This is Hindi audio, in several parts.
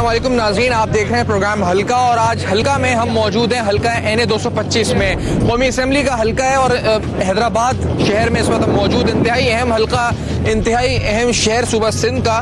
अस्सलामुअलैकुम नाज़रीन, आप देख रहे हैं प्रोग्राम हल्का और आज हल्का में हम मौजूद हैं। हल्का NA 225 में कौमी असम्बली का हल्का है और हैदराबाद शहर में इस वक्त मौजूद इंतहाई अहम हल्का, इंतहाई अहम शहर सूबा सिंध का।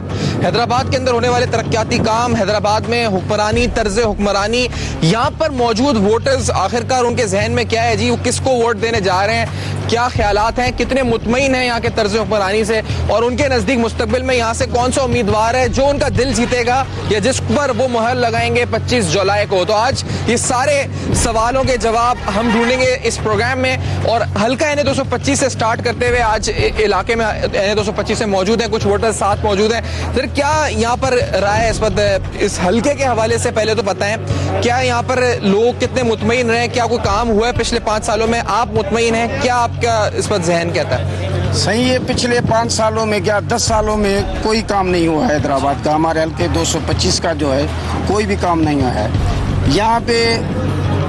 हैदराबाद के अंदर होने वाले तरक्याती काम, हैदराबाद में हुक्मरानी, तर्ज हुक्मरानी, यहाँ पर मौजूद वोटर्स आखिरकार उनके जहन में क्या है जी, वो किसको वोट देने जा रहे हैं, क्या ख्यालात हैं, कितने मुतमईन हैं यहाँ के तर्ज हुक्मरानी से और उनके नज़दीक मुस्तकबिल में यहाँ से कौन सा उम्मीदवार है जो उनका दिल जीतेगा या जिस पर वो मुहर लगाएंगे 25 जुलाई को। तो आज ये सारे सवालों के जवाब हम ढूंढेंगे इस प्रोग्राम में और हल्का NA 225 से स्टार्ट करते हुए आज इलाके में NA 225 से मौजूद हैं, कुछ वोटर साथ मौजूद हैं। सर, क्या यहाँ पर राय है इस वक्त इस हल्के के हवाले से? पहले तो बताएं, क्या यहाँ पर लोग कितने मुतमईन रहे, क्या कोई काम हुआ है पिछले 5 सालों में? आप मुतमईन हैं क्या? आपका इस पर जहन कहता है? सही है, पिछले 5 सालों में क्या 10 सालों में कोई काम नहीं हुआ हैदराबाद का। हमारे हल्के 225 का जो है कोई भी काम नहीं हुआ है। यहाँ पे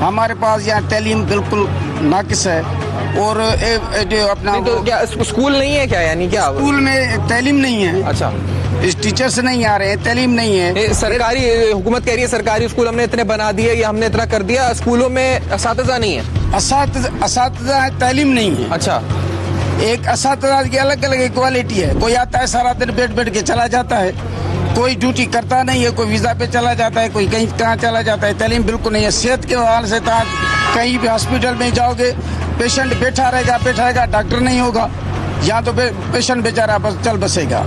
हमारे पास यहाँ तालीम बिल्कुल नाकिस है और जो अपना तो क्या स्कूल नहीं है क्या? यानी क्या स्कूल में तालीम नहीं है? अच्छा, इस टीचर्स नहीं आ रहे हैं, तालीम नहीं है। सरकारी हुकूमत कह रही है सरकारी स्कूल हमने इतने बना दिए या हमने इतना कर दिया, स्कूलों में असातिज़ा नहीं है। असातिज़ा है, तालीम नहीं है। अच्छा, एक असातिज़ा की अलग अलग क्वालिटी है। कोई आता है सारा दिन बैठ के चला जाता है, कोई ड्यूटी करता नहीं है, कोई वीज़ा पे चला जाता है, कोई कहीं कहाँ चला जाता है। तालीम बिल्कुल नहीं है। सेहत के हवाले से कहीं भी हॉस्पिटल में जाओगे, पेशेंट बैठा रहेगा, डॉक्टर नहीं होगा। यहाँ तो पेशेंट बेचारा बस चल बसेगा।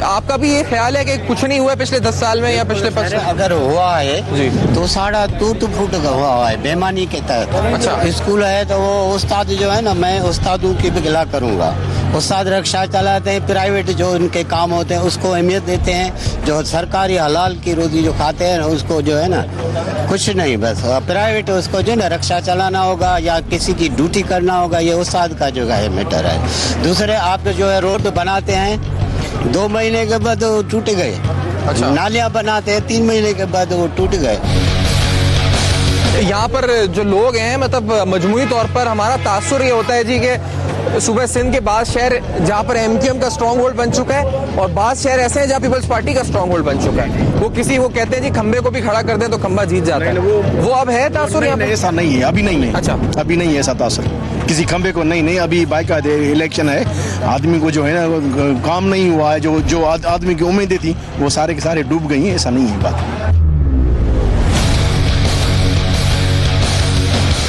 आपका भी ये ख्याल है कि कुछ नहीं हुआ पिछले 10 साल में या पिछले 5 साल? अगर हुआ है तो सारा टूट फूट का हुआ है बेईमानी के तहत। अच्छा, स्कूल है तो वो उस्ताद जो है ना, मैं उस्तादों की भी गिला करूंगा। उस्ताद रिक्शा चलाते हैं, प्राइवेट जो उनके काम होते हैं उसको अहमियत देते हैं। जो सरकारी हलाल की रोजी जो खाते हैं ना उसको जो है ना कुछ नहीं, बस प्राइवेट उसको जो है ना रिक्शा चलाना होगा या किसी की ड्यूटी करना होगा। ये उस्ताद का जो है मैटर है। दूसरे आप जो है रोड बनाते हैं 2 महीने के बाद वो टूट गए। अच्छा, नालियाँ बनाते हैं 3 महीने के बाद वो टूट गए। यहाँ पर जो लोग हैं, मतलब मजमूई तौर पर हमारा तासुर ये होता है जी कि सूबे सिंध के बाद शहर जहाँ पर MQM का स्ट्रॉन्ग होल्ड बन चुका है और बाद शहर ऐसे हैं जहाँ पीपल्स पार्टी का स्ट्रॉन्ग होल्ड बन चुका है। वो कहते हैं जी खंबे को भी खड़ा कर दें तो खंबा जीत जाता है। वो अब है तासुर? ऐसा नहीं है, अभी नहीं है। अच्छा, अभी नहीं है ऐसा तासुर किसी खंबे को। नहीं, अभी बाकायदा इलेक्शन है। आदमी को जो है ना काम नहीं हुआ है, जो आदमी की उम्मीदें थी वो सारे के सारे डूब गई हैं। ऐसा नहीं है बात।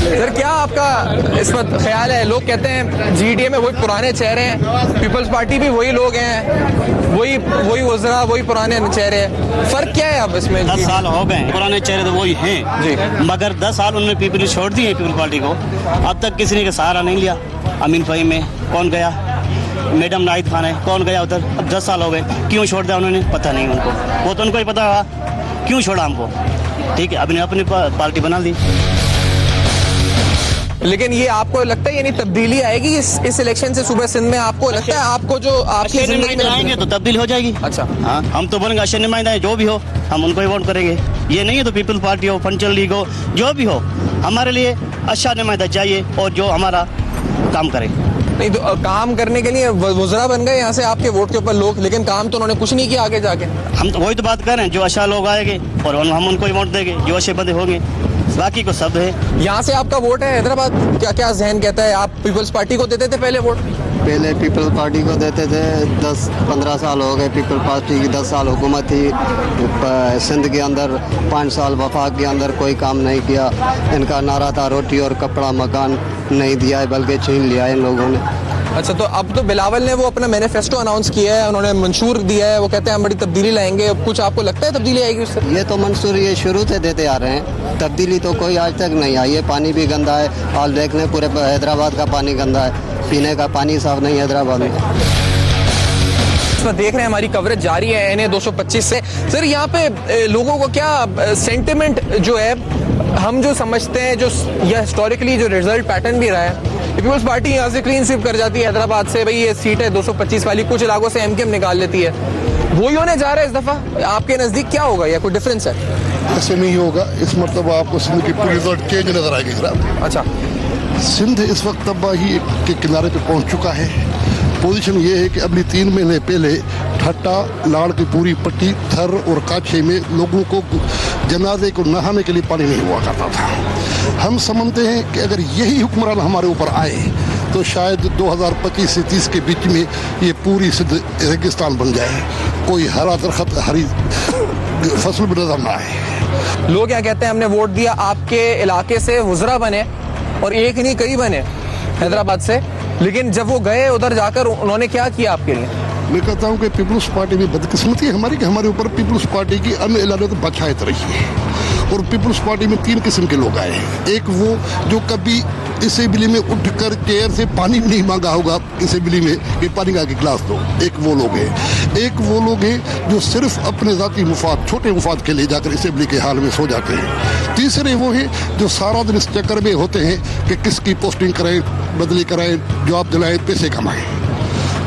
सर, क्या आपका इस वक्त ख्याल है? लोग कहते हैं GDA में वही पुराने चेहरे हैं, पीपल्स पार्टी भी वही लोग हैं, वही वज़रा, वही पुराने चेहरे हैं। फर्क क्या है अब इसमें? 10 साल हो गए, पुराने चेहरे तो वही हैं जी, मगर 10 साल उन्होंने पीपल छोड़ दिए पीपल पार्टी को। अब तक किसी ने का सहारा नहीं लिया। अमीन फ़हीम में कौन गया? मैडम नाहिद खान है, कौन गया उधर? अब 10 साल हो गए, क्यों छोड़ दिया उन्होंने? पता नहीं उनको, वो तो उनको ही पता होगा क्यों छोड़ा हमको। ठीक है, अभी अपनी पार्टी बना ली। लेकिन ये आपको लगता है यानी तब्दीली आएगी इस इलेक्शन से सूबे सिंध में? आपको लगता है आपको जो आपकी जिंदगी में आएंगे तो तब्दीली हो जाएगी? अच्छा, हाँ, हम तो बनेंगे अच्छे नुमाइंदा है, जो भी हो हम उनको ही वोट करेंगे। ये नहीं है तो पीपल पार्टी हो, फंचल लीग हो, जो भी हो, हमारे लिए अच्छा नुमाइंदा चाहिए और जो हमारा काम करे। नहीं तो काम करने के लिए वज़रा बन गए यहाँ से आपके वोट के ऊपर लोग, लेकिन काम तो उन्होंने कुछ नहीं किया आगे जाके। हम तो वही तो बात कर रहे हैं, जो अच्छा लोग आएंगे और हम उनको ही वोट देंगे, जो अच्छे बंदे होंगे, बाकी को सब है। यहाँ से आपका वोट है हैदराबाद, क्या जहन कहता है? आप पीपल्स पार्टी को देते थे पहले वोट? पहले पीपल पार्टी को देते थे। 10-15 साल हो गए पीपल पार्टी की। 10 साल हुकूमत थी सिंध के अंदर, 5 साल वफाक के अंदर कोई काम नहीं किया। इनका नारा था रोटी और कपड़ा मकान नहीं दिया है, बल्कि छीन लिया है इन लोगों ने। अच्छा, तो अब तो बिलावल ने वो अपना मैनिफेस्टो अनाउंस किया है, उन्होंने मंशूर दिया है, वो कहते हैं हम बड़ी तब्दीली लाएंगे। कुछ आपको लगता है तब्दीली आएगी उससे? ये तो मंशूर ये शुरू से देते आ रहे हैं, तब्दीली तो कोई आज तक नहीं आई है। पानी भी गंदा है, और देख लें पूरे हैदराबाद का पानी गंदा है, पीने का पानी साफ नहीं है हैदराबाद में। देख रहे हैं हमारी कवरेज जारी है NA 225 से। सर, यहाँ पे लोगों को क्या सेंटिमेंट जो है, हम जो समझते हैं, जो यह हिस्टोरिकली जो रिजल्ट पैटर्न भी रहा है, पीपल्स पार्टी यहाँ से क्लीन स्वीप कर जाती है हैदराबाद से, भाई ये सीट है 225 वाली, कुछ इलाकों से MQM निकाल लेती है। वही होने जा रहा है इस दफा? आपके नजदीक क्या होगा या कोई डिफरेंस है? ऐसे नहीं होगा, इस मरतबा आपको सिंध की पूरी रिजल्ट चेंज नजर आएगी। अच्छा, सिंध इस वक्त तबाही के किनारे पे पहुंच चुका है। पोजीशन ये है कि अभी 3 महीने पहले ठट्टा लाड़ की पूरी पट्टी थर और काछे में लोगों को जनाजे को नहाने के लिए पानी नहीं हुआ करता था। हम समझते हैं कि अगर यही हुक्मरान हमारे ऊपर आए तो शायद 2025 से 30 के बीच में ये पूरी सिद्ध रेगिस्तान बन जाए, कोई हरा दरख्त हरी फसल भी नजर ना आए। लोग क्या कहते हैं, हमने वोट दिया, आपके इलाके से वुज़रा बने और एक नहीं कई बने हैदराबाद से, लेकिन जब वो गए उधर जाकर उन्होंने क्या किया आपके लिए? मैं कहता हूँ कि पीपल्स पार्टी में बदकिस्मती है हमारी कि हमारे ऊपर पीपल्स पार्टी की अन्य इलाके तो बचायत रही है। और पीपल्स पार्टी में 3 किस्म के लोग आए हैं। एक वो जो कभी असेंबली में उठकर चेयर से पानी नहीं मांगा होगा असेंबली में कि पानी का गिलास दो, एक वो लोग हैं। एक वो लोग हैं जो सिर्फ अपने ज़ाती मुफाद, छोटे मुफाद के लिए जाकर असेंबली के हाल में सो जाते हैं। तीसरे वो हैं जो सारा दिन इस चक्कर में होते हैं कि किसकी पोस्टिंग कराएं, बदली कराएं, जॉब दिलाएं, पैसे कमाएं।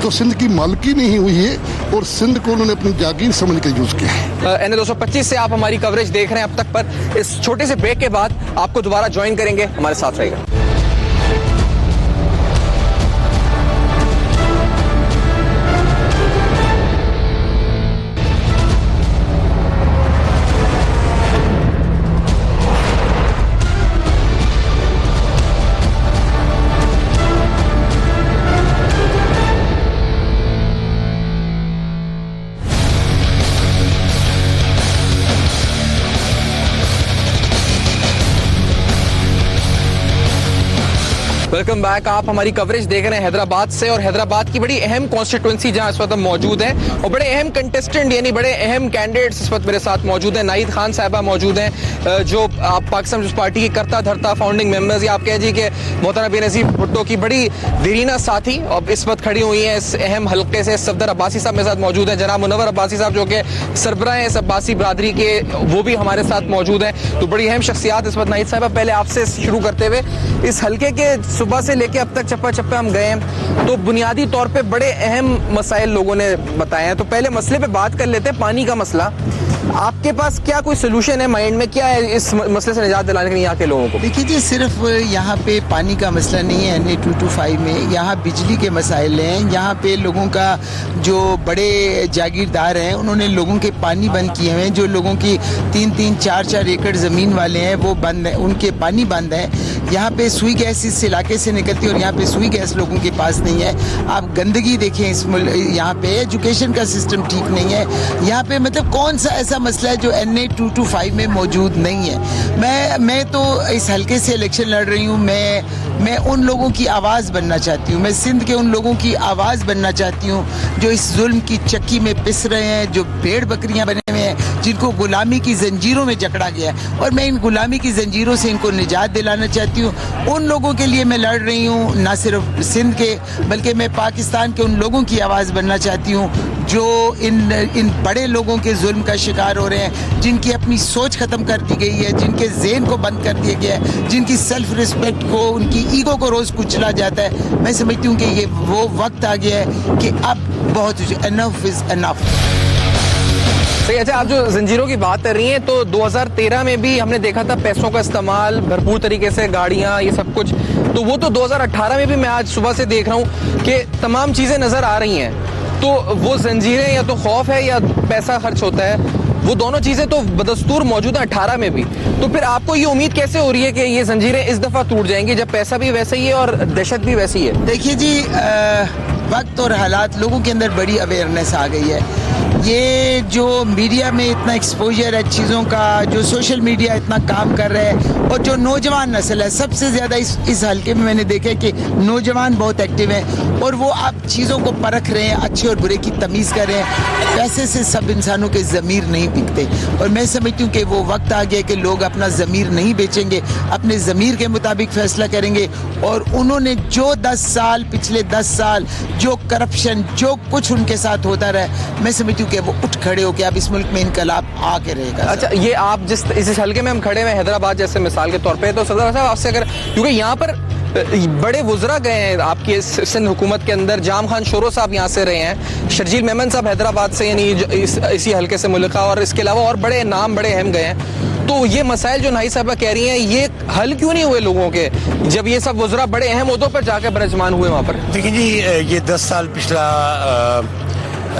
तो सिंध की मालकी नहीं हुई है और सिंध को उन्होंने अपनी जागीर समझ के यूज किया है। NA 225 से आप हमारी कवरेज देख रहे हैं अब तक, पर इस छोटे से ब्रेक के बाद आपको दोबारा ज्वाइन करेंगे, हमारे साथ रहेगा। Welcome back. आप हमारी कवरेज देख रहे हैं हैदराबाद से, और हैदराबाद की बड़ी अहम कॉन्स्टिट्यूंसी जहां इस वक्त हम मौजूद हैं, और बड़े अहम कंटेस्टेंट यानी बड़े अहम कैंडिडेट्स इस वक्त मेरे साथ मौजूद हैं। नाहिद खान साहिबा मौजूद हैं, जो आप पाकिस्तान पीपल्स पार्टी की करता धरता फाउंडिंग मेंबर्स, या आप कह जी कि मोहतरमा बेनज़ीर भुट्टो की बड़ी देरीना साथी, और इस वक्त खड़ी हुई हैं इस अहम हल्के से। सफदर अब्बासी साहब मेरे साथ मौजूद हैं, जनाब मुनव्वर अब्बासी साहब जो कि सरबराह हैं इस अब्बासी बरादरी के, वो भी हमारे साथ मौजूद हैं। तो बड़ी अहम शख्सियात इस वक्त। नाहिद साहिबा, पहले आपसे शुरू करते हुए, इस हल्के के सुबह से लेकर अब तक चप्पा चप्पा हम गए हैं, तो बुनियादी तौर पे बड़े अहम मसाइल लोगों ने बताए हैं। तो पहले मसले पे बात कर लेते हैं, पानी का मसला। आपके पास क्या कोई सोल्यूशन है माइंड में, क्या है इस मसले से निजात दिलाने के लिए यहाँ के लोगों को? देखिए जी, सिर्फ यहाँ पे पानी का मसला नहीं है NA 225 में, यहाँ बिजली के मसाइल हैं। यहाँ पे लोगों का जो बड़े जागीरदार हैं उन्होंने लोगों के पानी बंद किए हुए हैं। जो लोगों की 3-3, 4-4 एकड़ ज़मीन वाले हैं वो बंद है, उनके पानी बंद है। यहाँ पे सुई गैस इस इलाके से निकलती है और यहाँ पे सुई गैस लोगों के पास नहीं है। आप गंदगी देखें इस यहाँ पे, एजुकेशन का सिस्टम ठीक नहीं है यहाँ पे। मतलब कौन सा ऐसा मसला है जो NA 225 में मौजूद नहीं है? मैं तो इस हल्के से इलेक्शन लड़ रही हूँ। मैं उन लोगों की आवाज़ बनना चाहती हूँ। मैं सिंध के उन लोगों की आवाज़ बनना चाहती हूँ जो इस जुल्म की चक्की में पिस रहे हैं, जो भेड़ बकरियाँ बने हुए हैं, जिनको गुलामी की जंजीरों में जकड़ा गया है। और मैं इन गुलामी की जंजीरों से इनको निजात दिलाना चाहती हूँ। उन लोगों के लिए मैं लड़ रही हूँ, ना सिर्फ सिंध के बल्कि मैं पाकिस्तान के उन लोगों की आवाज़ बनना चाहती हूँ जो इन बड़े लोगों के जुल्म का शिकार हो रहे हैं, जिनकी अपनी सोच ख़त्म कर दी गई है, जिनके ज़हन को बंद कर दिया गया है, जिनकी सेल्फ रिस्पेक्ट को, उनकी ईगो को रोज़ कुचला जाता है। मैं समझती हूँ कि ये वो वक्त आ गया है कि अब बहुत इनफ इज़ इनफ। सही। अच्छा, आप जो जंजीरों की बात कर रही हैं, तो 2013 में भी हमने देखा था पैसों का इस्तेमाल भरपूर तरीके से, गाड़ियां, ये सब कुछ। तो वो तो 2018 में भी मैं आज सुबह से देख रहा हूँ कि तमाम चीज़ें नज़र आ रही हैं। तो वो जंजीरें या तो खौफ है या पैसा खर्च होता है, वो दोनों चीज़ें तो बदस्तूर मौजूद है 18 में भी। तो फिर आपको ये उम्मीद कैसे हो रही है कि ये जंजीरें इस दफ़ा टूट जाएंगी जब पैसा भी वैसे ही है और दहशत भी वैसी है? देखिए जी, वक्त और हालात, लोगों के अंदर बड़ी अवेयरनेस आ गई है। ये जो मीडिया में इतना एक्सपोजर है चीज़ों का, जो सोशल मीडिया इतना काम कर रहा है, और जो नौजवान नस्ल है सबसे ज़्यादा इस हल्के में मैंने देखा है कि नौजवान बहुत एक्टिव हैं और वो अब चीज़ों को परख रहे हैं, अच्छे और बुरे की तमीज़ कर रहे हैं। पैसे से सब इंसानों के ज़मीर नहीं बिकते, और मैं समझती हूँ कि वो वक्त आ गया कि लोग अपना ज़मीर नहीं बेचेंगे, अपने ज़मीर के मुताबिक फ़ैसला करेंगे। और उन्होंने जो 10 साल, पिछले 10 साल जो करप्शन, जो कुछ उनके साथ होता रहा, मैं समझती हूँ कि वो उठ खड़े हो के अब इस मुल्क में इनकलाब आके रहेगा। अच्छा, ये आप इस हल्के में हम खड़े हुए हैदराबाद जैसे मिसाल के तौर पे, तो सदर साहब आपसे अगर, क्योंकि यहाँ पर बड़े वुज़रा गए हैं आपकी सिंध हुकूमत के अंदर, जाम खान शोरो साहब यहाँ से रहे हैं, शर्जील मेमन साहब हैदराबाद से, यानी इसी हल्के से मुल्का, और इसके अलावा और बड़े नाम, बड़े अहम गए हैं। तो ये मसाइल जो नाहिद साहबा कह रही हैं, ये हल क्यों नहीं हुए लोगों के, जब ये सब वज़रा बड़े अहम मुद्दों पर जाकर बरजमान हुए वहाँ पर? देखिए जी, ये 10 साल पिछला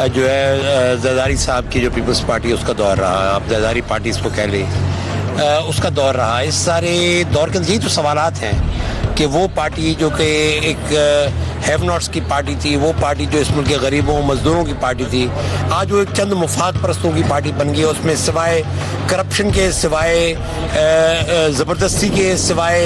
जो है जरदारी साहब की जो पीपल्स पार्टी उसका दौर रहा, आप जरदारी पार्टी इसको कह लें, उसका दौर रहा। इस सारे दौर के अंदर यही तो सवालात हैं कि वो पार्टी जो कि एक हैव नॉट्स की पार्टी थी, वो पार्टी जो इस मुल्क के गरीबों मजदूरों की पार्टी थी, आज वो एक चंद मुफाद परस्तों की पार्टी बन गई। उसमें सिवाय करप्शन के, सिवाय ज़बरदस्ती के, सिवाय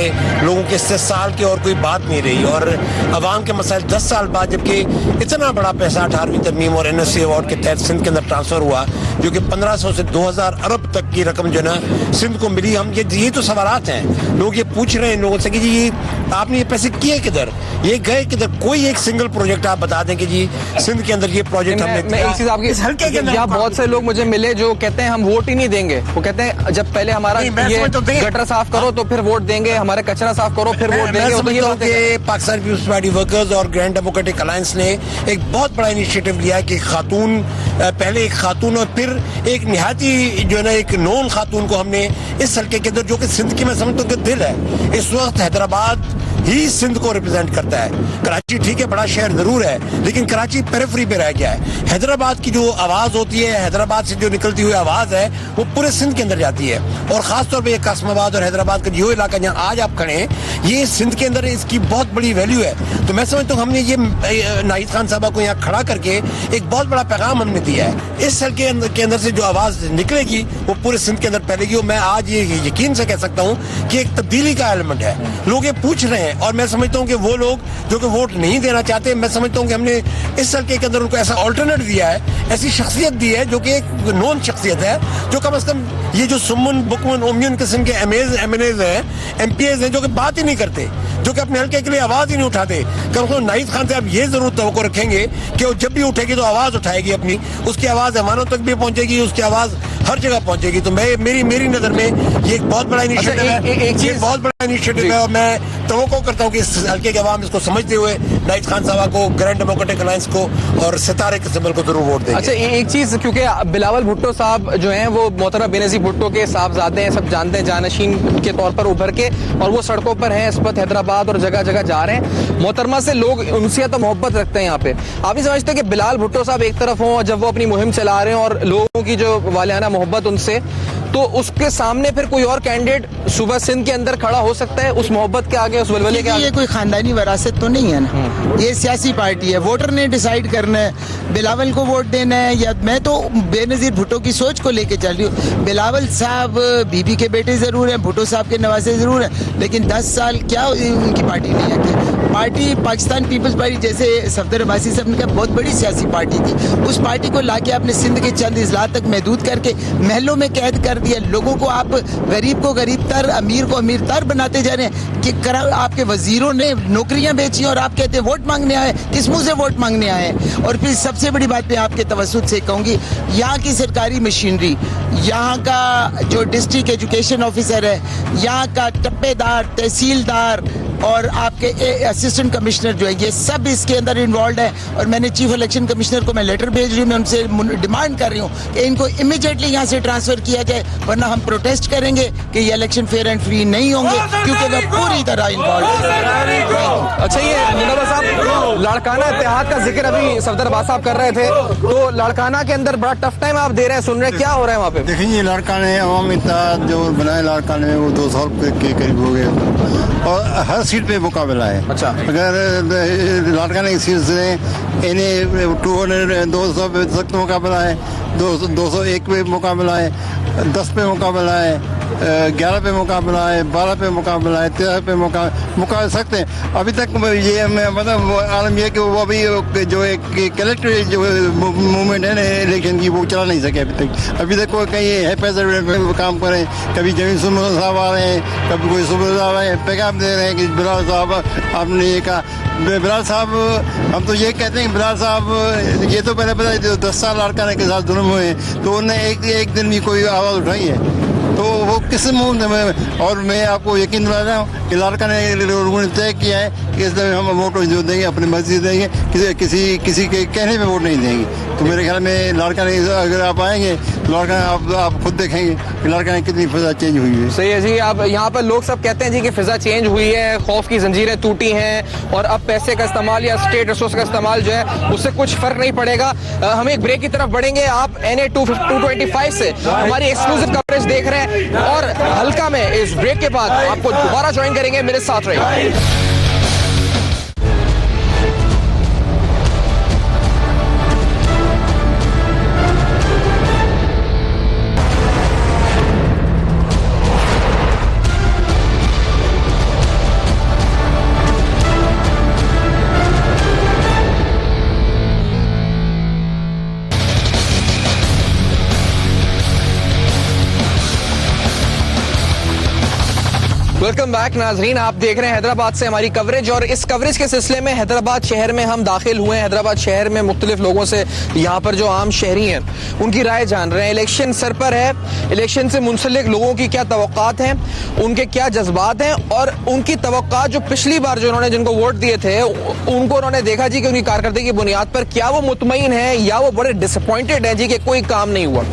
लोगों के इस्तेसाल के और कोई बात नहीं रही। और अवाम के मसाइल 10 साल बाद, जबकि इतना बड़ा पैसा 18वीं तरमीम और NSC अवार्ड के तहत सिंध के अंदर ट्रांसफ़र हुआ, जो कि 1500 से 2000 अरब तक की रकम जो है ना सिंध को मिली। हम ये तो सवालात हैं, लोग ये पूछ रहे हैं लोगों से कि जी ये आपने ये पैसे किए किधर, ये गए किधर? कोई एक सिंगल प्रोजेक्ट आप बता दें कि जी सिंध के अंदर ये प्रोजेक्ट हमने मैं एक चीज आपकी, हल्के के यहाँ बहुत से लोग मुझे मिले जो कहते हैं हम वोट ही नहीं देंगे। वो कहते हैं जब पहले हमारा ये गटर साफ करो तो फिर वोट देंगे, हमारे कचरा साफ करो फिर वोट देंगे। तो ये बात है पाकिस्तान पीपल्स पार्टी वर्कर्स और ग्रैंड डेमोक्रेटिक अलायंस ने एक बहुत बड़ा इनिशिएटिव लिया कि खातून, पहले एक खातून और फिर एक निहायती जो है ना एक नॉन खातून को हमने इस हल्के के अंदर, जो कि सिंध की मैं समझता हूँ कि दिल है, इस वक्त हैदराबाद ही सिंध को रिप्रेजेंट करता है। कराची ठीक है बड़ा शहर जरूर है, लेकिन कराची पेरिफेरी पे रह गया है। हैदराबाद की जो आवाज होती है, हैदराबाद से जो निकलती हुई आवाज है, वो पूरे सिंध के अंदर जाती है। और खासतौर पे ये कासमाबाद और हैदराबाद का जो इलाका जहाँ आज आप खड़े हैं, ये सिंध के अंदर इसकी बहुत बड़ी वैल्यू है। तो मैं समझता हूँ हमने ये नाहिद खान साहबा को यहाँ खड़ा करके एक बहुत बड़ा पैगाम हमने दिया है। इस हल्के के अंदर से जो आवाज निकलेगी वो पूरे सिंध के अंदर फैलेगी। और मैं आज ये यकीन से कह सकता हूँ कि एक तब्दीली का एलिमेंट है। लोग ये पूछ रहे हैं और मैं समझता हूँ कि वो लोग जो कि वोट नहीं देना चाहते, मैं समझता हूँ कि हमने इस हल्के के अंदर उनको ऐसा ऑल्टरनेट दिया है, ऐसी शख्सियत दी है जो कि एक नॉन शख्सियत है, जो कम से कम ये जो सुमन बुकमन उम्मीन किस्म के MAs हैं, MPAs हैं, जो कि बात ही नहीं करते, जो कि अपने हल्के के लिए आवाज ही नहीं उठाते। कम से कम नाहिद खान से आप ये जरूर तवक्को रखेंगे कि वो जब भी उठेगी तो आवाज उठाएगी अपनी, उसकी आवाज ऐवानों तक भी पहुंचेगी, उसकी आवाज हर जगह पहुंचेगी। तो मैं मेरी नजर में ये एक बहुत बड़ा इनिशिएटिव है, एक बहुत बड़ा इनिशिएटिव है। और मैं तवक्को करता हूँ कि इस हल्के के अवाम इसको समझते हुए नाहिद खान साहब को, ग्रैंड डेमोक्रेटिक अलायंस को और सितारे के सिंबल को जरूर वोट देंगे। अच्छा, एक चीज, क्योंकि बिलावल भुट्टो साहब जो हैं वो मोहतरम बेनज़ीर भुट्टो के साहबजादे हैं, सब जानते हैं, जानशीन के तौर पर उभर के, और वो सड़कों पर हैं इस वक्त हैदराबाद और जगह जगह जा रहे हैं। मोहतरमा से लोग उनसे तो मोहब्बत रखते हैं यहाँ पे। आप ही समझते हैं कि बिलाल भुट्टो साहब एक तरफ हों जब वो अपनी मुहिम चला रहे हैं और लोगों की जो वालियाना मोहब्बत उनसे, तो उसके सामने फिर कोई और कैंडिडेट सुबह सिंध के अंदर खड़ा हो सकता है उस मोहब्बत के आगे, उस वलवले के आगे? ये कोई खानदानी वरासत तो नहीं है ना, ये सियासी पार्टी है, वोटर ने डिसाइड करना है बिलावल को वोट देना है या मैं तो बेनज़ीर भुट्टो की सोच को लेके चल रही हूँ। बिलावल साहब बीबी के बेटे जरूर हैं, भुट्टो साहब के नवासे जरूर हैं, लेकिन 10 साल क्या उनकी पार्टी नहीं है। पार्टी पाकिस्तान पीपल्स पार्टी, जैसे सफदर अब्बासी साहब ने कहा, बहुत बड़ी सियासी पार्टी थी। उस पार्टी को लाके आपने सिंध के चंद इजला तक महदूद करके महलों में कैद कर दिया। लोगों को आप गरीब को गरीब तर, अमीर को अमीर तर बनाते जा रहे हैं कि आपके वजीरों ने नौकरियां बेची और आप कहते हैं वोट मांगने आए। किस मुंह से वोट मांगने आए? और फिर सबसे बड़ी बात मैं आपके तवज्जुह से कहूंगी, यहाँ की सरकारी मशीनरी, यहाँ का जो डिस्ट्रिक्ट एजुकेशन ऑफिसर है, यहाँ का टप्पेदार, तहसीलदार और आपके असिस्टेंट कमिश्नर जो है, ये सब इसके अंदर इन्वॉल्व है। और मैंने चीफ इलेक्शन कमिश्नर को मैं लेटर भेज रही हूँ, मैं उनसे डिमांड कर रही हूँ कि इनको इमीडिएटली यहाँ से ट्रांसफर किया जाए, वरना हम प्रोटेस्ट करेंगे कि ये इलेक्शन फेयर एंड फ्री नहीं होंगे, क्योंकि वह पूरी तरह इन्वॉल्व है। अच्छा, ये मुनव्वर साहब, लाड़काना इत्तेहाद का जिक्र अभी सफदर अब्बास साहब कर रहे थे, तो लाड़काना के अंदर बड़ा टफ टाइम आप दे रहे हैं, सुन रहे हैं, क्या हो रहा है वहाँ पे? देखिए, लाड़काना अवामी इत्तेहाद जो बनाए लाड़काना में वो 2 साल के करीब हो गए और हर सीट पे मुकाबला है। अच्छा, अगर लाड़काना की सीट से इन्हें 200 पे सख्त मुकाबला है, 201 पे मुकाबला है, 10 पे मुकाबला है, 11 पे मुकाबला है, 12 पे मुकाबला है, 13 पे मुकाबला सकते हैं। अभी तक ये मतलब आलम यह कि वो अभी जो एक कलेक्टर जो मूवमेंट है ना इलेक्शन की, वो चला नहीं सके अभी तक कोई कहीं है पैसे काम करें, कभी जमीन सुमन साहब आ रहे हैं, कभी कोई सुमन साहब आए पैगाम दे रहे हैं कि बिलाल साहब, आपने ये कहा बिलाल साहब, हम तो ये कहते हैं कि बिलाल साहब ये तो पहले पता 10 साल लाड़काना के साथ जुल्म हुए, तो उन्होंने एक दिन भी कोई आवाज़ उठाई है, तो वो किस मुंह में? और मैं आपको यकीन दिला रहा हूँ लड़का ने लोगों ने तय किया है कि इस दफे हम वोट जो देंगे अपनी मर्जी देंगे, किसी के कहने पे वोट नहीं देंगे। तो मेरे ख्याल में लड़का ने, अगर आप आएंगे लड़का आप खुद देखेंगे कि लड़का ने कितनी फिजा चेंज हुई है। सही है जी। अब यहाँ पर लोग सब कहते हैं जी कि फिजा चेंज हुई है, खौफ की जंजीरें टूटी हैं और अब पैसे का इस्तेमाल या स्टेट रिसोर्स का इस्तेमाल जो है उससे कुछ फर्क नहीं पड़ेगा। हम एक ब्रेक की तरफ बढ़ेंगे। आप NA 225 से हमारी एक्सक्लूसिव कवरेज देख रहे हैं और हल्का में इस ब्रेक के बाद आपको दोबारा ज्वाइन करेंगे। मेरे साथ रहिए। वेलकम बैक नाजरीन, आप देख रहे हैं हैदराबाद से हमारी कवरेज और इस कवरेज के सिलसिले में हैदराबाद शहर में हम दाखिल हुए हैं। हैदराबाद शहर में मुख्तलिफ लोगों से यहाँ पर जो आम शहरी हैं उनकी राय जान रहे हैं। इलेक्शन सर पर है, इलेक्शन से मुंसलिक लोगों की क्या तवक्कात हैं, उनके क्या जज्बात हैं और उनकी तवक्कात जो पिछली बार जो उन्होंने जिनको वोट दिए थे उनको उन्होंने देखा जी कि उनकी कारकर्दगी की बुनियाद पर क्या वो मुतमईन है या वो बड़े डिसअपॉइंटेड है जी कि कोई काम नहीं हुआ।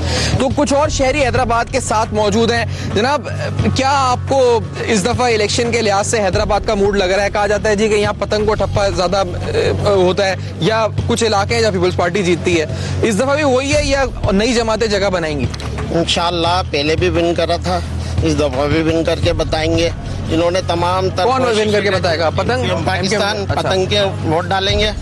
तो कुछ और शहरी हैदराबाद के साथ मौजूद हैं। जनाब, क्या आपको इस दफा इलेक्शन के लिहाज से हैदराबाद का मूड लग रहा है? कहा जाता है जी कि यहाँ पतंग को ठप्पा ज्यादा होता है या कुछ इलाके हैं जहाँ पीपल्स पार्टी जीतती है। इस दफा भी वही है या नई जमातें जगह बनाएंगी? इंशाल्लाह पहले भी विन करा था, इस दफा भी विन करके बताएंगे। इन्होंने तमाम कौन विन करके बताएगा? पतंग पाकिस्तान पतंग के वोट डालेंगे,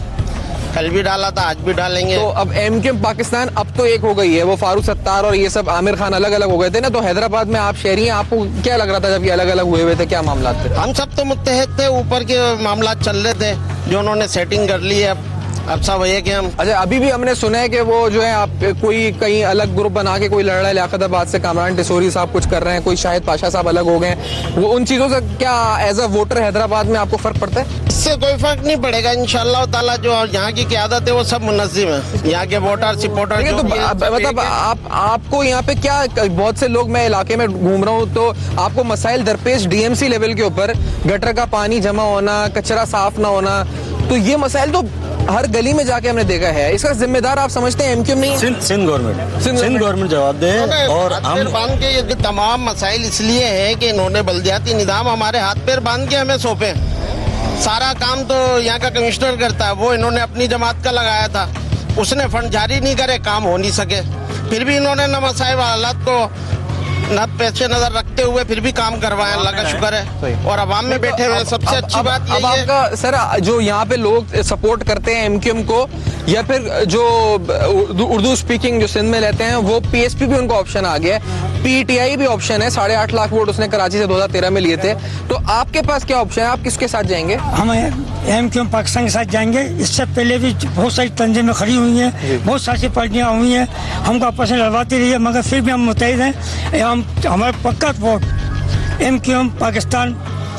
कल भी डाला था, आज भी डालेंगे। तो अब MQM पाकिस्तान अब तो एक हो गई है, वो फारूक सत्तार और ये सब आमिर खान अलग अलग हो गए थे ना। तो हैदराबाद में आप शहरी हैं, आपको क्या लग रहा था जब ये अलग अलग हुए थे? क्या मामला थे? हम सब तो मुत्तहद थे, ऊपर के मामला चल रहे थे जो उन्होंने सेटिंग कर ली है। अब सब है कि हम अच्छा, अभी भी हमने सुना है कि वो जो है आप कोई कहीं अलग ग्रुप बना के कोई लड़ रहा है लियाकताबाद से, कामरान टिसोरी साहब कुछ कर रहे हैं, कोई शाहिद पाशा साहब अलग हो गए। वो उन चीजों से क्या एज अ वोटर हैदराबाद में आपको फर्क पड़ता है? इससे कोई फर्क नहीं पड़ेगा इंशाल्लाह ताला। जो यहाँ की क़यादत है वो सब मुनज़्ज़िम है, यहाँ के वोटर सपोर्टर। तो मतलब आपको यहाँ पे क्या, बहुत से लोग, मैं इलाके में घूम रहा हूँ तो आपको मसाइल दरपेश DMC लेवल के ऊपर, गटर का पानी जमा होना, कचरा साफ ना होना, तो ये मसाइल तो हर गली में जाके हमने देखा है। इसका जिम्मेदार आप समझते हैं MQM नहीं? सिंध गवर्नमेंट जवाब दे। और हम बांध के ये तमाम मसाइल इसलिए है कि इन्होंने बल्दियाती निज़ाम हमारे हाथ पैर बांध के हमें सौंपे। सारा काम तो यहाँ का कमिश्नर करता है, वो इन्होंने अपनी जमात का लगाया था, उसने फंड जारी नहीं करे, काम हो नहीं सके। फिर भी इन्होंने न मसाइल हालात को न पेश नजर रखते हुए फिर भी काम करवाया, अल्लाह का शुक्र है। और अवाम में बैठे हुए सबसे अच्छी बात यही है। आपका सर, जो यहाँ पे लोग सपोर्ट करते हैं MQM को या फिर जो उर्दू स्पीकिंग जो सिंध में लेते हैं, वो PSP भी उनको ऑप्शन आ गया है, PTI भी ऑप्शन है। 8.5 लाख वोट उसने कराची से 2013 में लिए थे। तो आपके पास क्या ऑप्शन है? आप किसके साथ जाएंगे? हम MQM पाकिस्तान के साथ जाएंगे। इससे पहले भी बहुत सारी तंजीमें खड़ी हुई हैं, बहुत सारी पार्टियां हुई हैं, हमको आपस में लड़वाती रही है, मगर फिर भी हम मुतहिद हैं। हम हमारा पक्का वोट MQM पाकिस्तान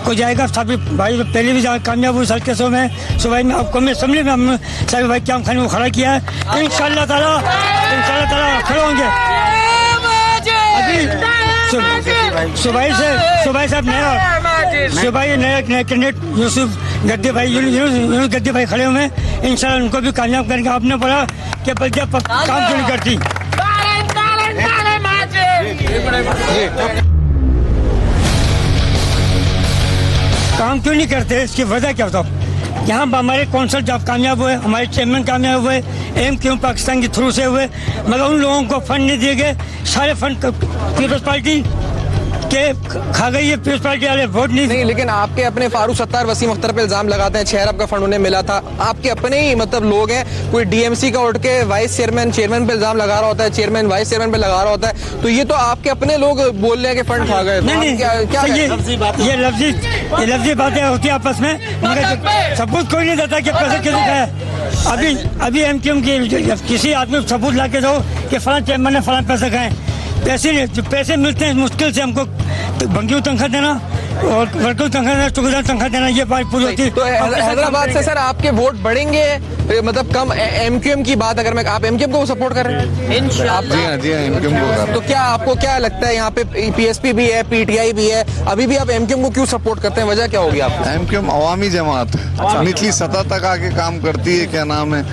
को जाएगा। सभी भाई पहले भी कामयाब हुई केसों में। सुबह में आपको असेंबली में हम सभी भाई क्या खाने को खड़ा किया है। इंशाल्लाह ताला खड़े होंगे। अभी सुबह से नया कैंडिडेट यूसुफ गद्दी भाई खड़े हुए हैं। इंशाल्लाह उनको भी कामयाब करेंगे। आपने पढ़ा कि बल्दिया काम क्यों नहीं करती। काम क्यों नहीं करते, इसकी वजह क्या बताओ? यहाँ हमारे कौंसल जब कामयाब हुए, हमारे चेयरमैन कामयाब हुए MQM पाकिस्तान के थ्रू से हुए, मगर उन लोगों को फंड नहीं दिए गए। सारे फंड पीपल्स पार्टी के खा गई है, पीपल्स पार्टी वाले वोट नहीं। लेकिन आपके अपने फारूक सत्तार वसीम अख्तर पे इल्जाम लगाते हैं 6 अरब का फंड उन्हें मिला था। आपके अपने ही मतलब लोग हैं, कोई DMC का उठ के वाइस चेयरमैन पे इल्जाम लगा रहा होता है, चेयरमैन वाइस चेयरमैन पे लगा रहा होता है। तो ये तो आपके अपने लोग बोल रहे हैं कि फंड खा गए। नहीं, क्या ये लफ्जी बातें होती है आपस में, मगर सबूत कोई नहीं देता कि पैसे कितने खाए। अभी MQM की किसी आदमी को सबूत ला के दो कि फलां चेयरमैन ने फलां पैसे खाए। पैसे मिलते हैं मुश्किल से। हमको बंगी तनख्वाह देना और वर्कर तनख्वाह देना, चौकीदार तनख्वाह देना, ये बात पूरी होती है। तो हैदराबाद से सर आपके वोट बढ़ेंगे मतलब कम MQM की बात अगर मैं, आप MQM को सपोर्ट कर रहे हैं? जी हाँ MQM को कर रहे तो क्या आपको क्या लगता है यहाँ पे PSP भी है, PTI भी है, अभी भी आप MQM को क्यों सपोर्ट करते हैं, वजह क्या होगी आपको? MQM अवामी जमात निचली सतह तक आके काम करती है। क्या नाम है,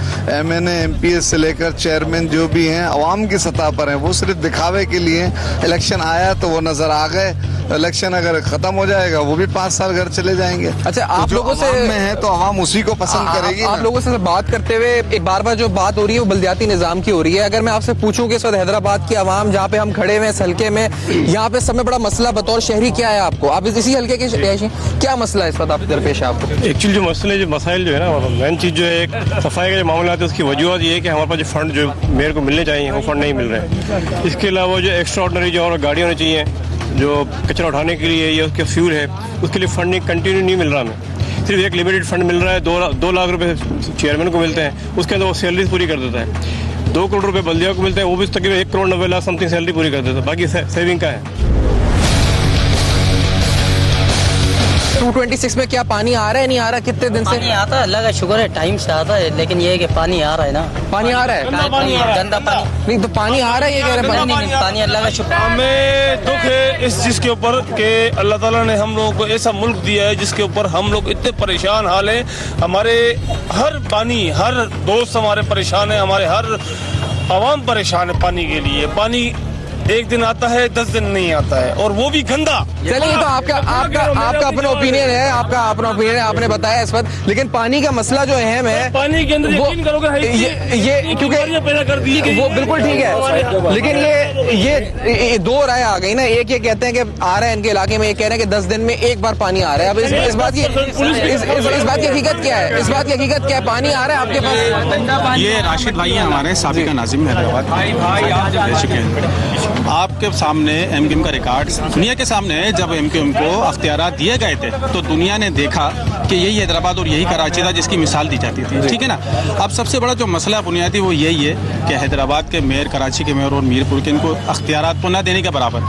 MNA MPS से लेकर चेयरमैन जो भी हैं अवाम की सतह पर हैं। वो सिर्फ दिखावे के लिए, इलेक्शन आया तो वो नजर आ गए, इलेक्शन अगर खत्म हो जाएगा वो भी 5 साल घर चले जाएंगे। अच्छा, आप तो लोगों से में है तो अवाम उसी को पसंद करेगी। आप लोगों से बात करते हुए एक बार जो बात हो रही है वो बल्दियाती निजाम की हो रही है। अगर मैं आपसे पूछूं कि इस वक्त हैदराबाद की आवाम जहाँ पे हम खड़े हुए हैं इस हल्के में, यहाँ पे सबसे बड़ा मसला बतौर शहरी क्या है आपको? आप इसी हल्के के रहिशी, क्या मसला है इस वक्त आप दरपेश है आपको? एक्चुअली जो मसले, जो मसाइल जो है ना, मेन चीज़ जो है, एक सफाई के जो मामला है उसकी वजूहत ये है कि हमारे पास जो फंड जो मेयर को मिलने चाहिए वो फंड नहीं मिल रहे हैं। इसके अलावा जो एक्स्ट्रा ऑर्डनरी जो और गाड़ी होनी चाहिए जो कचरा उठाने के लिए या उसके फ्यूल है, उसके लिए फंडिंग कंटिन्यू नहीं मिल रहा हमें। सिर्फ एक लिमिटेड फंड मिल रहा है, 2 लाख रुपए चेयरमैन को मिलते हैं, उसके अंदर वो सैलरी पूरी कर देता है। 2 करोड़ रुपए बल्दिया को मिलते हैं, वो भी तकरीबन 1 करोड़ 90 लाख समथिंग सैलरी पूरी कर देता है, बाकी सेविंग का है। 226 में क्या पानी आ रहा है, नहीं आ रहा? कितने दिन से पानी आता है? अल्लाह का शुक्र है, टाइम से आता है, लेकिन ये है कि पानी आ रहा है ना। पानी आ रहा है? गंदा पानी नहीं तो पानी आ रहा है, ये कह रहे हैं नहीं, पानी अल्लाह का शुक्र। हमें दुख है इस चीज़ के ऊपर कि अल्लाह ताला ने हम लोगों को ऐसा मुल्क दिया है जिसके ऊपर हम लोग इतने परेशान हाल हैं। हमारे हर हर दोस्त हमारे परेशान है, हमारे हर आवाम परेशान है पानी के लिए। पानी एक दिन आता है, 10 दिन नहीं आता है, और वो भी गंदा। चलिए, तो आपका अपना ओपिनियन है, आपका अपना ओपिनियन है, आपने बताया इस वक्त, लेकिन पानी का मसला जो अहम है, पानी के अंदर यकीन करोगे ये क्योंकि पैदा कर दी वो बिल्कुल ठीक है, लेकिन ये 2 राय आ गई ना। एक ये कहते हैं कि आ रहा है इनके इलाके में, एक कह रहे हैं कि 10 दिन में एक बार पानी आ रहा है। अब इस बात की हकीकत क्या है? इस बात की हकीकत क्या है? पानी आ रहा है आपके पास? ये राशिद भाई है हमारे, साबिका नाजिम हैदराबाद। आपके सामने MQM का रिकॉर्ड दुनिया के सामने, जब MQM को अख्तियारात दिए गए थे तो दुनिया ने देखा कि यही हैदराबाद और यही कराची था जिसकी मिसाल दी जाती थी, ठीक है ना। अब सबसे बड़ा जो मसला बुनियादी वो यही है कि हैदराबाद के मेयर, कराची के मेयर और मीरपुर के इनको अख्तियारात को न देने के बराबर।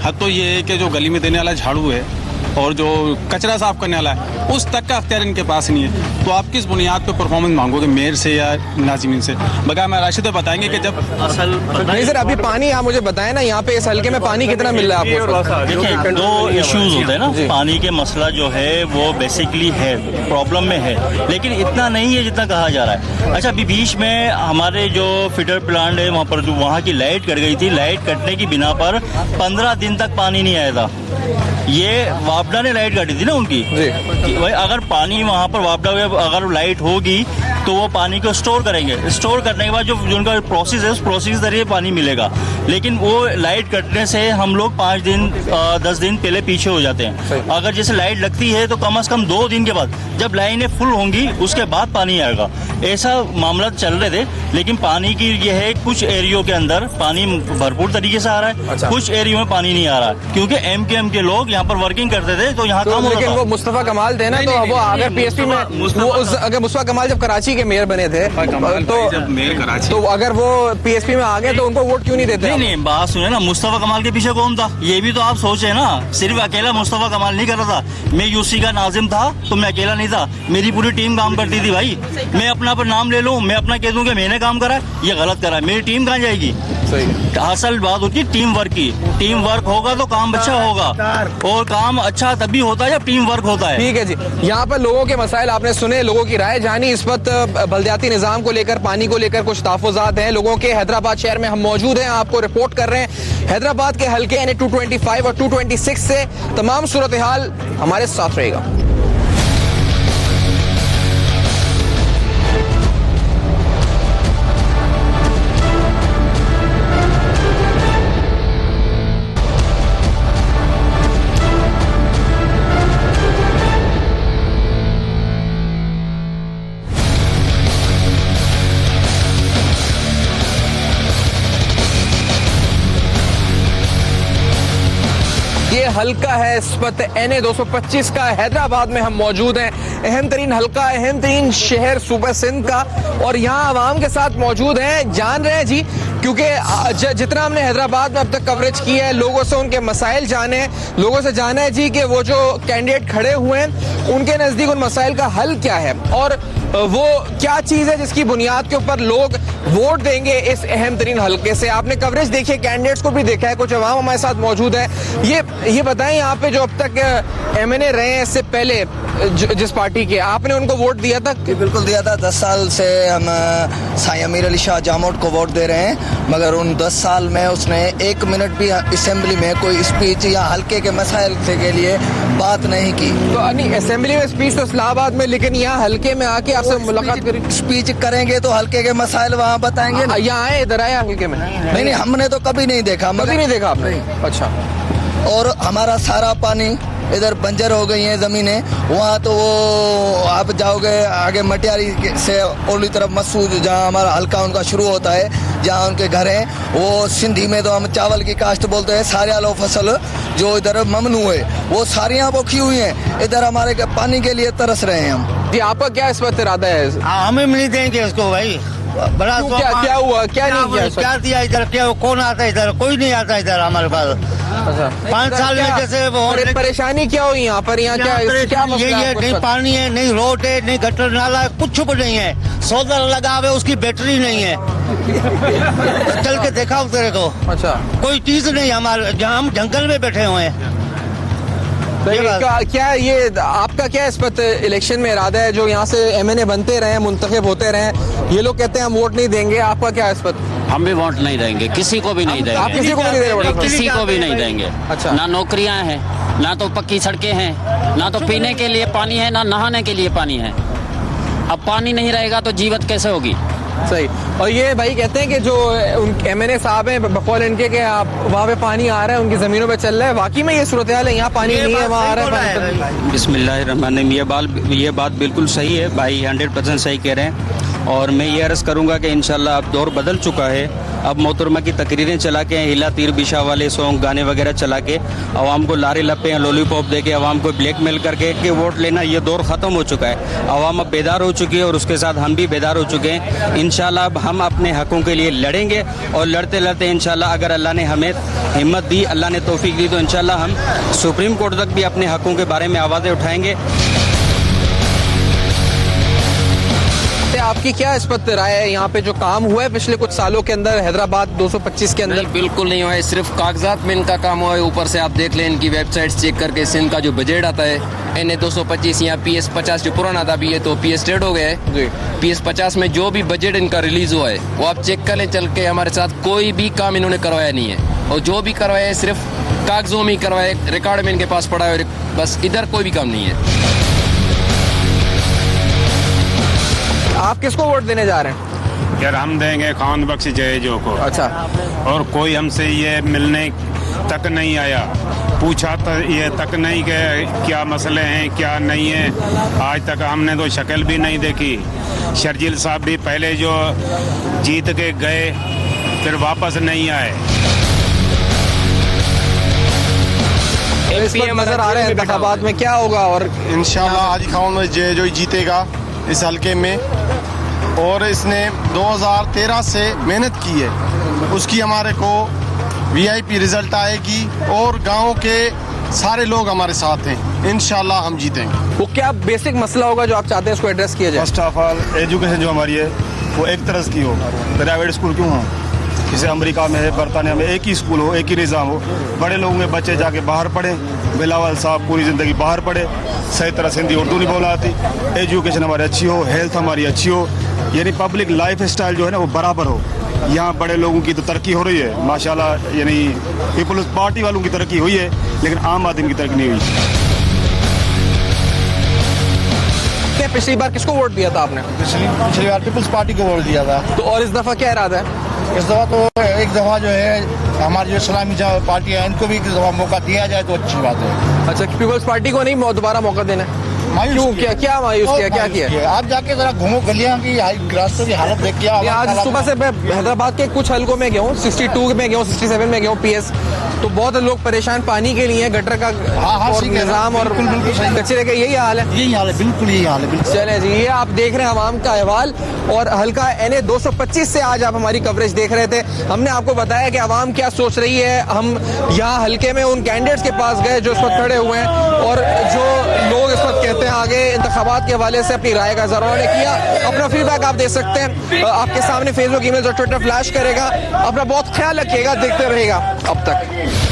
हद तो ये है कि जो गली में देने वाला झाड़ू है और जो कचरा साफ करने वाला है उस तक का अख्तियार इनके पास नहीं है। तो आप किस बुनियाद पर परफॉर्मेंस मांगोगे, मेयर से या नाजिमीन से? बगैर मैं राशिद बताएंगे कि जब असल नहीं सर, अभी पानी आप मुझे बताएं ना, यहाँ पे इस हल्के में पानी कितना मिल रहा है आपको? देखिए, 2 इश्यूज होते हैं ना। पानी के मसला जो है वो बेसिकली है, प्रॉब्लम में है, लेकिन इतना नहीं है जितना कहा जा रहा है। अच्छा, अभी बीच में हमारे जो फिटर प्लांट है वहाँ पर जो वहाँ की लाइट कट गई थी, लाइट कटने की बिना पर 15 दिन तक पानी नहीं आया था। ये वापडा ने लाइट काटी थी ना उनकी, भाई अगर पानी वहाँ पर वापडा अगर लाइट होगी तो वो पानी को स्टोर करेंगे, स्टोर करने के बाद जो उनका प्रोसेस है उस प्रोसेस जरिए पानी मिलेगा। लेकिन वो लाइट कटने से हम लोग 5 दिन 10 दिन पहले पीछे हो जाते हैं। अगर जैसे लाइट लगती है तो कम से कम 2 दिन के बाद जब लाइनें फुल होंगी उसके बाद पानी आएगा। ऐसा मामला चल रहे थे, लेकिन पानी की ये है कुछ एरियो के अंदर पानी भरपूर तरीके से आ रहा है। अच्छा। कुछ एरियो में पानी नहीं आ रहा है क्योंकि MQM के लोग यहाँ पर वर्किंग करते थे तो यहाँ काम होता था। लेकिन वो मुस्तफा कमाल थे ना, तो वो अगर PSP में अगर मुस्तफा कमाल जब कराची के मेयर बने थे तो अगर वो PSP में आ गए तो उनको वोट क्यों नहीं देते? नहीं, बात सुने ना, मुस्तफा कमाल के पीछे कौन था ये भी तो आप सोचे ना। सिर्फ अकेला मुस्तफा कमाल नहीं कर रहा था, मैं UC का नाजिम था तो मैं अकेला नहीं था, मेरी पूरी टीम काम करती थी। भाई मैं अपना पर नाम ले लूं, मैं अपना कह दूं कि मैंने काम करा, ये गलत करा, मेरी टीम कहाँ जाएगी? असल बात होती है टीम वर्क की। टीम वर्क होगा तो काम अच्छा होगा, और काम अच्छा तभी होता है जब टीम वर्क होता है। ठीक है जी, यहाँ पर लोगों के मसाइल आपने सुने, लोगों की राय जानी। इस वक्त बल्दियाती निजाम को लेकर, पानी को लेकर कुछ तहफ़्फ़ुज़ात हैं लोगों के। हैदराबाद शहर में हम मौजूद हैं, आपको रिपोर्ट कर रहे हैं हैदराबाद के हल्के यानी 225 और 226 से। तमाम सूरत हाल हमारे साथ रहेगा। ये हल्का है इस वक्त NA 225 का, हैदराबाद में हम मौजूद हैं। अहम तरीन हल्का, अहम तरीन शहर सूबा सिंध का, और यहाँ आवाम के साथ मौजूद हैं, जान रहे हैं जी, क्योंकि जितना हमने हैदराबाद में अब तक कवरेज की है, लोगों से उनके मसाइल जाने, लोगों से जाना है जी कि वो जो कैंडिडेट खड़े हुए हैं उनके नज़दीक उन मसाइल का हल क्या है। और वो क्या चीज़ है जिसकी बुनियाद के ऊपर लोग वोट देंगे इस अहम तरीन हल्के से। आपने कवरेज देखी है, कैंडिडेट्स को भी देखा है, कुछ अवाम हमारे साथ मौजूद है। ये बताएं, यहाँ पे जो अब तक एमएनए रहे हैं इससे पहले जिस पार्टी के, आपने उनको वोट दिया था? बिल्कुल दिया था। 10 साल से हम साईं अमीर अली शाह जामोद को वोट दे रहे हैं, मगर उन 10 साल में उसने 1 मिनट भी असेंबली में कोई स्पीच या हल्के के मसाइल के लिए बात नहीं की। तो नहीं, असेंबली में स्पीच तो इस्लामाबाद में, लेकिन यहाँ हल्के में आके आपसे मुलाकात करी? स्पीच करेंगे तो हल्के के मसाइल वहाँ बताएंगे ना। यहाँ आए, इधर आया हल्के में? नहीं, हमने तो कभी नहीं देखा। कभी नहीं देखा आपने? अच्छा। और हमारा सारा पानी इधर बंजर हो गई है ज़मीनें, वहाँ तो वो आप जाओगे आगे मटियारी से ओली तरफ मसूद, जहाँ हमारा हल्का उनका शुरू होता है, जहाँ उनके घर हैं, वो सिंधी में तो हम चावल की काश्त बोलते हैं, सारिया लो फसल जो इधर ममनू है, वो सारियाँ बोखी हुई हैं। इधर हमारे पानी के लिए तरस रहे हैं हम। जी, आपका क्या इस वक्त इरादा है? हमें मिल देंगे उसको भाई। बड़ा क्या हुआ, क्या नहीं किया? क्या दिया इधर? क्या कौन आता है इधर? कोई नहीं आता इधर हमारे पास। अच्छा, 5 साल में जैसे वो परेशानी क्या हुई यहाँ पर? यहाँ क्या मसला है? नहीं पानी है, नहीं रोड है, नहीं गटर नाला है, कुछ नहीं है। सोलर लगा हुआ है, उसकी बैटरी नहीं है। चल के देखा तेरे को। अच्छा, कोई चीज नहीं हमारे, जहाँ हम जंगल में बैठे हुए हैं। क्या ये आपका क्या इस वक्त इलेक्शन में इरादा है? जो यहाँ से एमएनए बनते रहे, मुंतखब होते रहे, ये लोग कहते हैं हम वोट नहीं देंगे, आपका क्या इस वक्त? हम भी वोट नहीं देंगे, किसी को भी नहीं देंगे। आप किसी को भी नहीं दे रहे? किसी को भी नहीं देंगे। अच्छा। ना नौकरियां हैं, ना तो पक्की सड़कें हैं, ना तो पीने के लिए पानी है, ना नहाने के लिए पानी है। अब पानी नहीं रहेगा तो जीवित कैसे होगी? सही। और ये भाई कहते हैं कि जो एमएनए साहब हैं, बकौल इनके के आप वहाँ पे पानी आ रहा है, उनकी जमीनों पे चल रहा है, वाकई में ये सूरत हाल है? यहाँ पानी नहीं है, वहाँ आ रहा है। बिस्मिल्लाहिर्रहमानिर्रहीम, ये बात बिल्कुल सही है भाई, 100% सही कह रहे हैं। और मैं ये अर्ज़ करूँगा कि इंशाल्लाह अब दौर बदल चुका है। अब मोहतरमा की तकरीरें चला के, हिला तीर बिशा वाले सॉन्ग गाने वगैरह चला के, आवाम को लारे लपे लॉलीपॉप दे के, आवाम को ब्लैकमेल करके कि वोट लेना, ये दौर ख़त्म हो चुका है। आवाम अब बेदार हो चुकी है और उसके साथ हम भी बेदार हो चुके हैं। इंशाल्लाह अब हम अपने हकों के लिए लड़ेंगे और लड़ते लड़ते इंशाल्लाह अगर अल्लाह ने हमें हिम्मत दी, अल्लाह ने तौफीक दी, तो इंशाल्लाह हम सुप्रीम कोर्ट तक भी अपने हकों के बारे में आवाज़ें उठाएंगे। आपकी क्या इस वक्त राय है? यहाँ पे जो काम हुआ है पिछले कुछ सालों के अंदर हैदराबाद 225 के अंदर? बिल्कुल नहीं हुआ है, सिर्फ कागजात में इनका काम हुआ है। ऊपर से आप देख लें इनकी वेबसाइट्स चेक करके, सिंध का जो बजट आता है NA 225 या PS 50 जो पुराना था, अभी ये तो PS स्टेट हो गया है। PS 50 में जो भी बजट इनका रिलीज हुआ है वो आप चेक कर लें चल के। हमारे साथ कोई भी काम इन्होंने करवाया नहीं है, और जो भी करवाया है सिर्फ कागजों में ही करवाया, रिकॉर्ड में इनके पास पड़ा है, बस इधर कोई भी काम नहीं है। आप किसको वोट देने जा रहे हैं? यार हम देंगे खान बख्श जयजो को। अच्छा। और कोई हमसे ये मिलने तक नहीं आया, पूछा तो ये तक नहीं कि क्या मसले हैं क्या नहीं है। आज तक हमने तो शक्ल भी नहीं देखी। शर्जील साहब भी पहले जो जीत के गए फिर वापस नहीं आए। नजर आ रहे हैं इंतखाबात में क्या होगा? और इंशाल्लाह आज खान बख्श जयजो जीतेगा इस हल्के में। और इसने 2013 से मेहनत की है, उसकी हमारे को VIP रिजल्ट आएगी और गांव के सारे लोग हमारे साथ हैं। इंशाल्लाह हम जीतेंगे। वो क्या बेसिक मसला होगा जो आप चाहते हैं उसको एड्रेस किया जाए? फर्स्ट ऑफ ऑल एजुकेशन जो हमारी है वो एक तरह की हो। प्राइवेट स्कूल क्यों हो? जैसे अमेरिका में है, बरतानिया में एक ही स्कूल हो, एक ही निज़ाम हो। बड़े लोगों के बच्चे जाके बाहर पढ़ें। बिलावल साहब पूरी ज़िंदगी बाहर पढ़े, सही तरह से हिंदी उर्दू नहीं बोला आती। एजुकेशन हमारी अच्छी हो, हेल्थ हमारी अच्छी हो, यानी पब्लिक लाइफ स्टाइल जो है ना वो बराबर हो। यहाँ बड़े लोगों की तो तरक्की हो रही है माशाल्लाह, यानी पीपल्स पार्टी वालों की तरक्की हुई है, लेकिन आम आदमी की तरक्की नहीं हुई। पिछली बार किसको वोट दिया था आपने? पिछली बार पीपल्स पार्टी को वोट दिया था। तो और इस दफा क्या इरादा है? इस दफा तो एक दफा जो है हमारी जो इस्लामी पार्टी है इनको भी एक दफा मौका दिया जाए तो अच्छी बात है। अच्छा, पीपल्स पार्टी को नहीं दोबारा मौका देना है? क्यों? क्या मायूस किया? क्या किया? आप जाके जरा घूमो गलियां की, रास्तों की हालत देख के। आज सुबह से मैं हैदराबाद के कुछ हलकों में गया हूँ, 62 में गया हूँ, 67 में गया हूँ PS, तो बहुत लोग परेशान पानी के लिए, गटर का और निजाम और कचरे का यही हाल है। यही हाल है, बिल्कुल यही हाल है। चले जी, ये आप देख रहे हैं अवाम का अहवाल। और हल्का NA 225 से आज आप हमारी कवरेज देख रहे थे। हमने आपको बताया कि अवाम क्या सोच रही है। हम यहाँ हल्के में उन कैंडिडेट्स के पास गए जो इस वक्त खड़े हुए हैं और जो लोग इस वक्त कहते हैं आगे इंतखाबात के हवाले से अपनी राय का जरूर ने किया। अपना फीडबैक आप दे सकते हैं, आपके सामने फेसबुक, ईमेल और ट्विटर फ्लैश करेगा। अपना बहुत ख्याल रखिएगा, देखते रहेगा अब तक।